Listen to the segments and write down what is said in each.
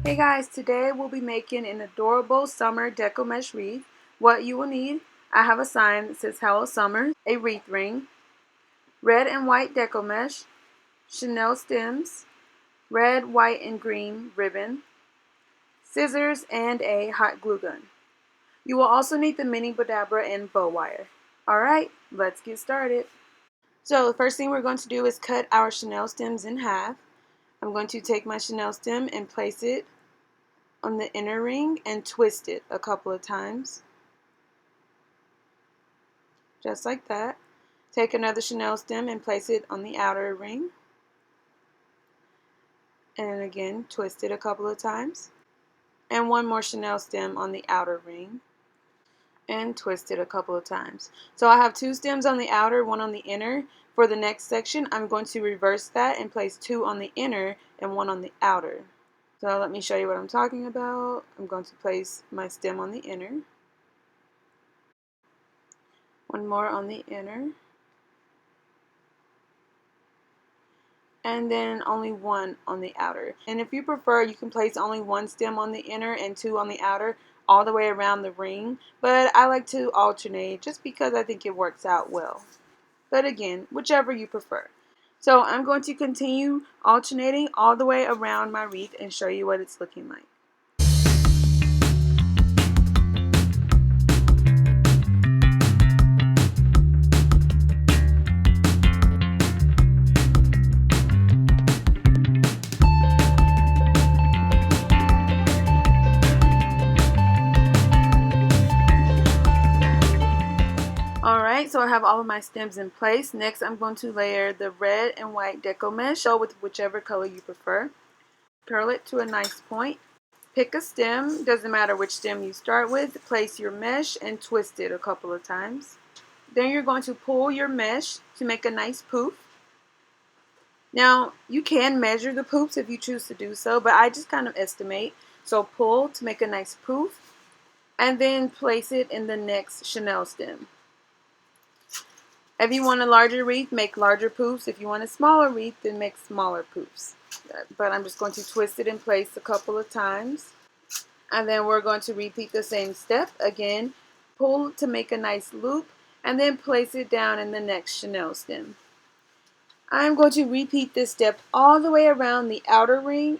Hey guys, today we'll be making an adorable summer deco mesh wreath. What you will need, I have a sign that says Hello Summer, a wreath ring, red and white deco mesh, chenille stems, red, white, and green ribbon, scissors, and a hot glue gun. You will also need the mini bowdabra and bow wire. Alright, let's get started. So the first thing we're going to do is cut our chenille stems in half. I'm going to take my chenille stem and place it on the inner ring and twist it a couple of times, just like that. Take another chenille stem and place it on the outer ring, and again twist it a couple of times, and one more chenille stem on the outer ring and twist it a couple of times. So I have two stems on the outer, one on the inner. For the next section, I'm going to reverse that and place two on the inner and one on the outer. So let me show you what I'm talking about. I'm going to place my stem on the inner, one more on the inner, and then only one on the outer. And if you prefer, you can place only one stem on the inner and two on the outer all the way around the ring, but I like to alternate just because I think it works out well. But again, whichever you prefer. So I'm going to continue alternating all the way around my wreath and show you what it's looking like. Alright, so I have all of my stems in place. Next, I'm going to layer the red and white deco mesh, so with whichever color you prefer. Curl it to a nice point. Pick a stem, doesn't matter which stem you start with. Place your mesh and twist it a couple of times. Then you're going to pull your mesh to make a nice poof. Now, you can measure the poofs if you choose to do so, but I just kind of estimate. So pull to make a nice poof, and then place it in the next chenille stem. If you want a larger wreath, make larger poofs. If you want a smaller wreath, then make smaller poofs. But I'm just going to twist it in place a couple of times. And then we're going to repeat the same step. Again, pull to make a nice loop, and then place it down in the next chenille stem. I'm going to repeat this step all the way around the outer ring.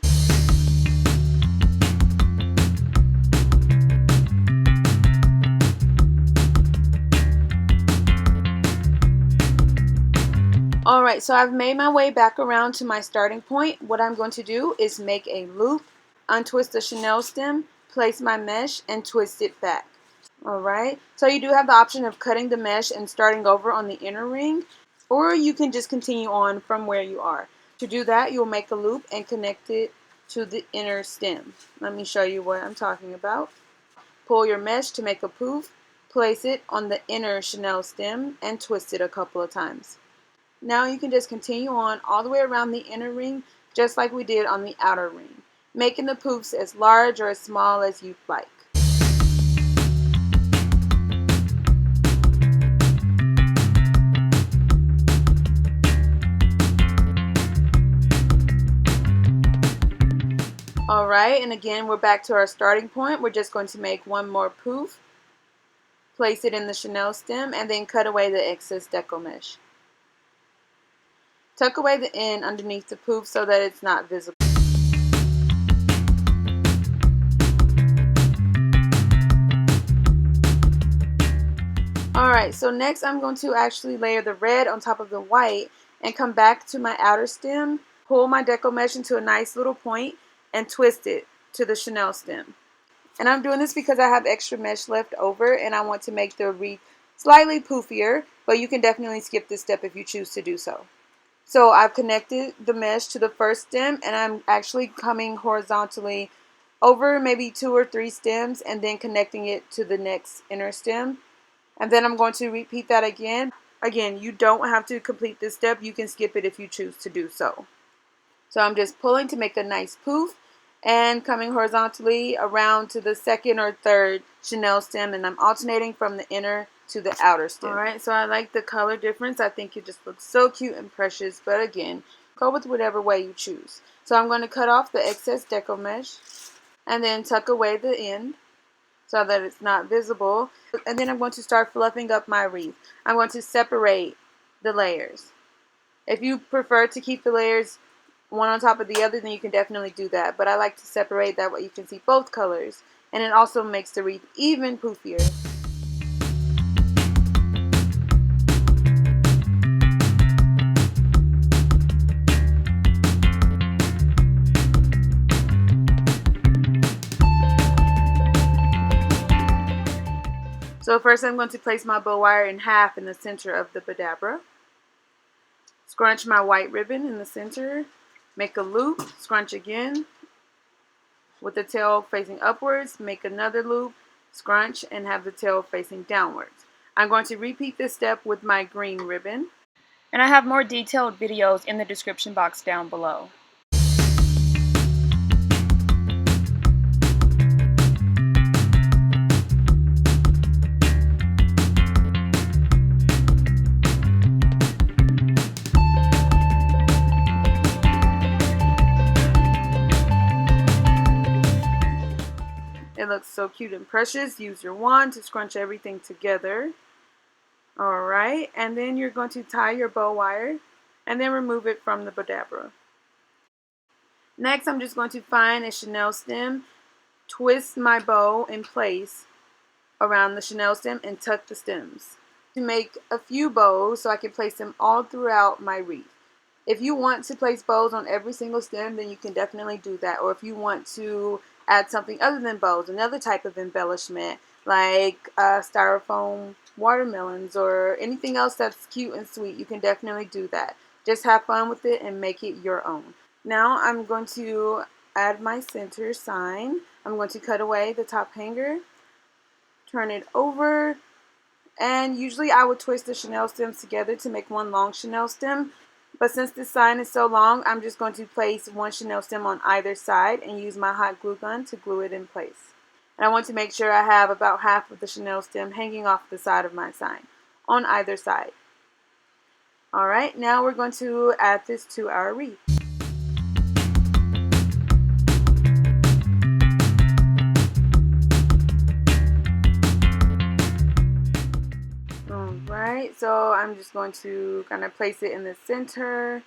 Alright, so I've made my way back around to my starting point. What I'm going to do is make a loop, untwist the chenille stem, place my mesh, and twist it back. Alright, so you do have the option of cutting the mesh and starting over on the inner ring, or you can just continue on from where you are. To do that, you'll make a loop and connect it to the inner stem. Let me show you what I'm talking about. Pull your mesh to make a poof, place it on the inner chenille stem, and twist it a couple of times. Now you can just continue on all the way around the inner ring, just like we did on the outer ring, making the poofs as large or as small as you'd like. Alright, and again we're back to our starting point. We're just going to make one more poof, place it in the chenille stem, and then cut away the excess deco mesh. Tuck away the end underneath the poof so that it's not visible. Alright, so next I'm going to actually layer the red on top of the white and come back to my outer stem, pull my deco mesh into a nice little point, and twist it to the chenille stem. And I'm doing this because I have extra mesh left over and I want to make the wreath slightly poofier, but you can definitely skip this step if you choose to do so. So I've connected the mesh to the first stem, and I'm actually coming horizontally over maybe 2 or 3 stems and then connecting it to the next inner stem. And then I'm going to repeat that again. Again, you don't have to complete this step. You can skip it if you choose to do so. So I'm just pulling to make a nice poof and coming horizontally around to the second or third chenille stem, and I'm alternating from the inner to the outer stem. Alright, so I like the color difference. I think it just looks so cute and precious, but again, go with whatever way you choose. So I'm going to cut off the excess deco mesh, and then tuck away the end so that it's not visible. And then I'm going to start fluffing up my wreath. I'm going to separate the layers. If you prefer to keep the layers one on top of the other, then you can definitely do that. But I like to separate, that way you can see both colors. And it also makes the wreath even poofier. So first I'm going to place my bow wire in half in the center of the bowdabra. Scrunch my white ribbon in the center. Make a loop, scrunch again with the tail facing upwards. Make another loop, scrunch, and have the tail facing downwards. I'm going to repeat this step with my green ribbon. And I have more detailed videos in the description box down below. It looks so cute and precious. Use your wand to scrunch everything together. Alright, and then you're going to tie your bow wire and then remove it from the bowdabra. Next, I'm just going to find a chenille stem, twist my bow in place around the chenille stem, and tuck the stems. To make a few bows so I can place them all throughout my wreath. If you want to place bows on every single stem, then you can definitely do that. Or if you want to add something other than bows, another type of embellishment, like styrofoam watermelons or anything else that's cute and sweet, you can definitely do that. Just have fun with it and make it your own. Now I'm going to add my center sign. I'm going to cut away the top hanger, turn it over, and usually I would twist the chenille stems together to make one long chenille stem. But since this sign is so long, I'm just going to place one chenille stem on either side and use my hot glue gun to glue it in place. And I want to make sure I have about half of the chenille stem hanging off the side of my sign on either side. Alright, now we're going to add this to our wreath. Alright, so I'm just going to kind of place it in the center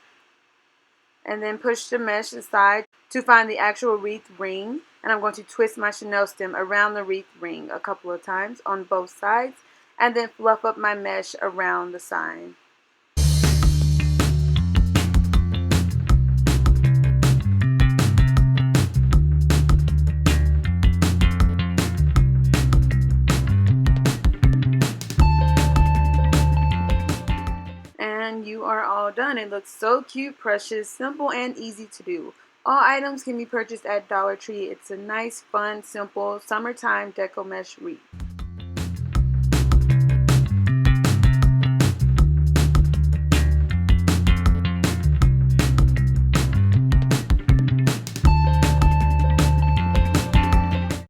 and then push the mesh aside to find the actual wreath ring. And I'm going to twist my chenille stem around the wreath ring a couple of times on both sides and then fluff up my mesh around the sign. And you are all done. It looks so cute, precious, simple, and easy to do. All items can be purchased at Dollar Tree. It's a nice, fun, simple, summertime deco mesh wreath.